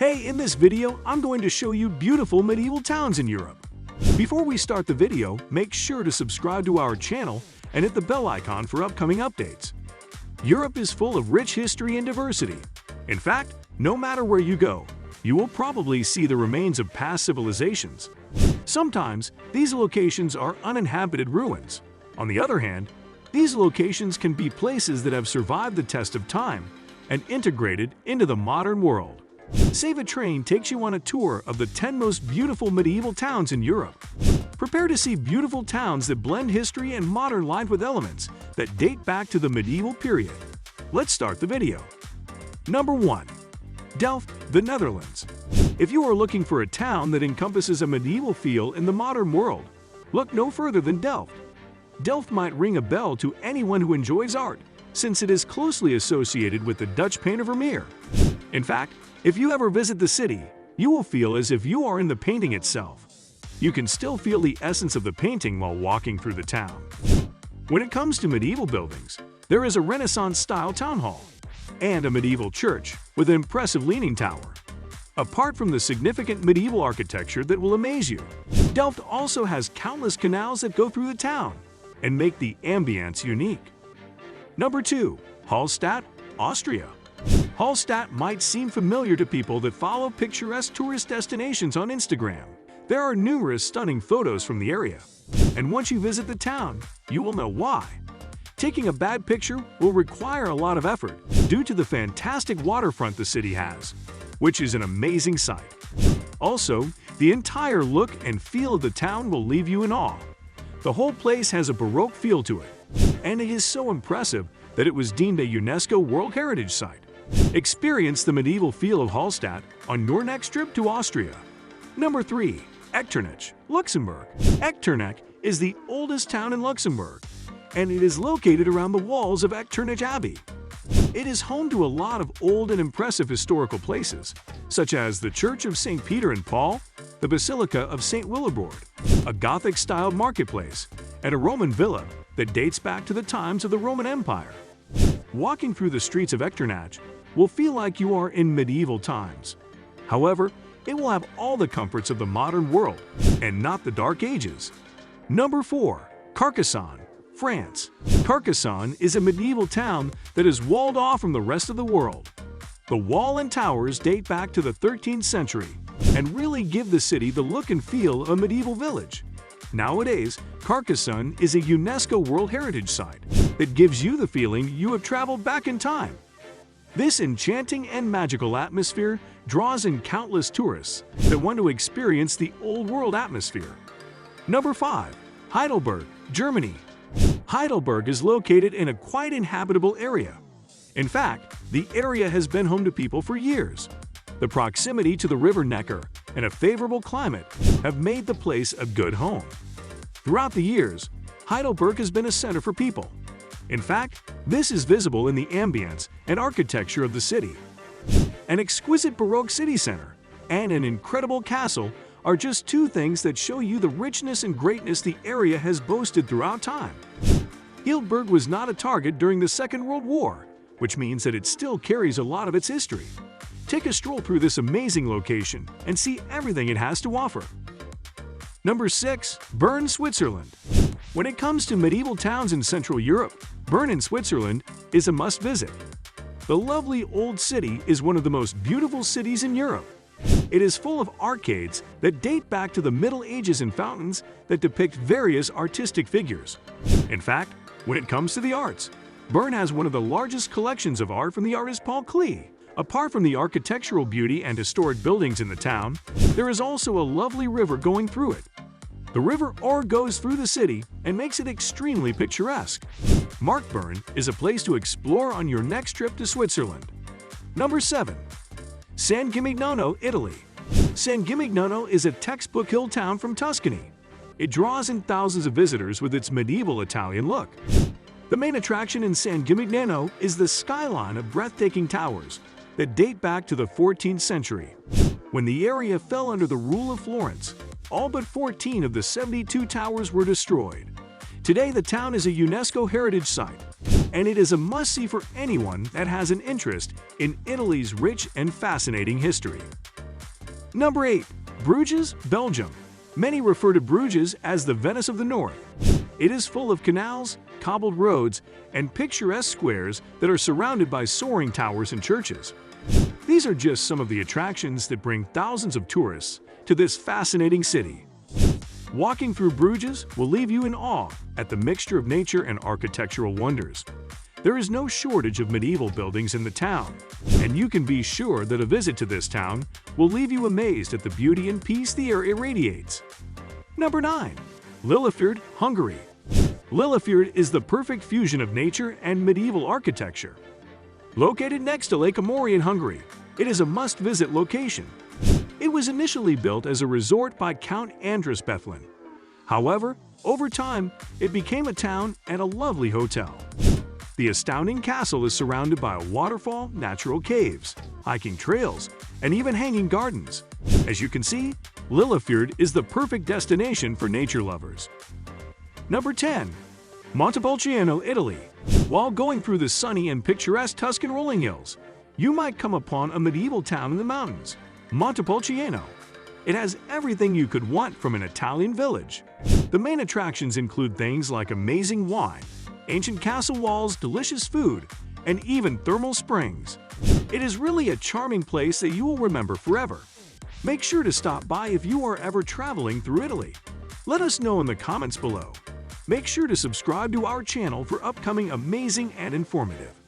Hey, in this video, I'm going to show you beautiful medieval towns in Europe. Before we start the video, make sure to subscribe to our channel and hit the bell icon for upcoming updates. Europe is full of rich history and diversity. In fact, no matter where you go, you will probably see the remains of past civilizations. Sometimes, these locations are uninhabited ruins. On the other hand, these locations can be places that have survived the test of time and integrated into the modern world. Save a Train takes you on a tour of the 10 most beautiful medieval towns in Europe. Prepare to see beautiful towns that blend history and modern life with elements that date back to the medieval period. Let's start the video. Number 1. Delft, the Netherlands. If you are looking for a town that encompasses a medieval feel in the modern world, look no further than Delft. Delft might ring a bell to anyone who enjoys art, since it is closely associated with the Dutch painter Vermeer. In fact, if you ever visit the city, you will feel as if you are in the painting itself. You can still feel the essence of the painting while walking through the town. When it comes to medieval buildings, there is a Renaissance-style town hall and a medieval church with an impressive leaning tower. Apart from the significant medieval architecture that will amaze you, Delft also has countless canals that go through the town and make the ambience unique. Number 2. Hallstatt, Austria. Hallstatt might seem familiar to people that follow picturesque tourist destinations on Instagram. There are numerous stunning photos from the area, and once you visit the town, you will know why. Taking a bad picture will require a lot of effort due to the fantastic waterfront the city has, which is an amazing sight. Also, the entire look and feel of the town will leave you in awe. The whole place has a Baroque feel to it, and it is so impressive that it was deemed a UNESCO World Heritage Site. Experience the medieval feel of Hallstatt on your next trip to Austria. Number 3. Escheren Luxembourg. Escheren is the oldest town in Luxembourg, and it is located around the walls of Escheren Abbey. It is home to a lot of old and impressive historical places, such as the Church of St. Peter and Paul, the Basilica of St. Willibrord, a Gothic-styled marketplace, and a Roman villa that dates back to the times of the Roman Empire. Walking through the streets of Escheren will feel like you are in medieval times. However, it will have all the comforts of the modern world and not the Dark Ages. Number 4. Carcasson, France. Carcasson is a medieval town that is walled off from the rest of the world. The wall and towers date back to the 13th century and really give the city the look and feel of a medieval village. Nowadays, Carcasson is a UNESCO World Heritage Site that gives you the feeling you have traveled back in time. This enchanting and magical atmosphere draws in countless tourists that want to experience the old world atmosphere. Number 5. Heidelberg, Germany. Heidelberg is located in a quite inhabitable area. In fact, the area has been home to people for years. The proximity to the river Neckar and a favorable climate have made the place a good home. Throughout the years, Heidelberg has been a center for people. In fact, this is visible in the ambience and architecture of the city. An exquisite Baroque city center and an incredible castle are just two things that show you the richness and greatness the area has boasted throughout time. Heidelberg was not a target during the Second World War, which means that it still carries a lot of its history. Take a stroll through this amazing location and see everything it has to offer. Number 6. Bern, Switzerland. When it comes to medieval towns in Central Europe, Bern in Switzerland is a must-visit. The lovely old city is one of the most beautiful cities in Europe. It is full of arcades that date back to the Middle Ages and fountains that depict various artistic figures. In fact, when it comes to the arts, Bern has one of the largest collections of art from the artist Paul Klee. Apart from the architectural beauty and historic buildings in the town, there is also a lovely river going through it. The river Or goes through the city and makes it extremely picturesque. Mark Bern is a place to explore on your next trip to Switzerland. Number 7. San Gimignano, Italy. San Gimignano is a textbook hill town from Tuscany. It draws in thousands of visitors with its medieval Italian look. The main attraction in San Gimignano is the skyline of breathtaking towers that date back to the 14th century. When the area fell under the rule of Florence, all but 14 of the 72 towers were destroyed. Today, the town is a UNESCO Heritage Site. and it is a must-see for anyone that has an interest in Italy's rich and fascinating history. Number 8. Bruges, Belgium. Many refer to Bruges as the Venice of the North. It is full of canals, cobbled roads, and picturesque squares that are surrounded by soaring towers and churches. These are just some of the attractions that bring thousands of tourists to this fascinating city. Walking through Bruges will leave you in awe at the mixture of nature and architectural wonders. There is no shortage of medieval buildings in the town, and you can be sure that a visit to this town will leave you amazed at the beauty and peace the air irradiates. Number 9. Lilliford, Hungary. Lilliford is the perfect fusion of nature and medieval architecture. Located next to Lake Amori in Hungary, it is a must-visit location. It was initially built as a resort by Count Andras Bethlen. However, over time, it became a town and a lovely hotel. The astounding castle is surrounded by a waterfall, natural caves, hiking trails, and even hanging gardens. As you can see, Lilliford is the perfect destination for nature lovers. Number 10. Montebellciano, Italy. While going through the sunny and picturesque Tuscan rolling hills, you might come upon a medieval town in the mountains, Montebellciano. It has everything you could want from an Italian village. The main attractions include things like amazing wine, ancient castle walls, delicious food, and even thermal springs. It is really a charming place that you will remember forever. Make sure to stop by if you are ever traveling through Italy. Let us know in the comments below. Make sure to subscribe to our channel for upcoming amazing and informative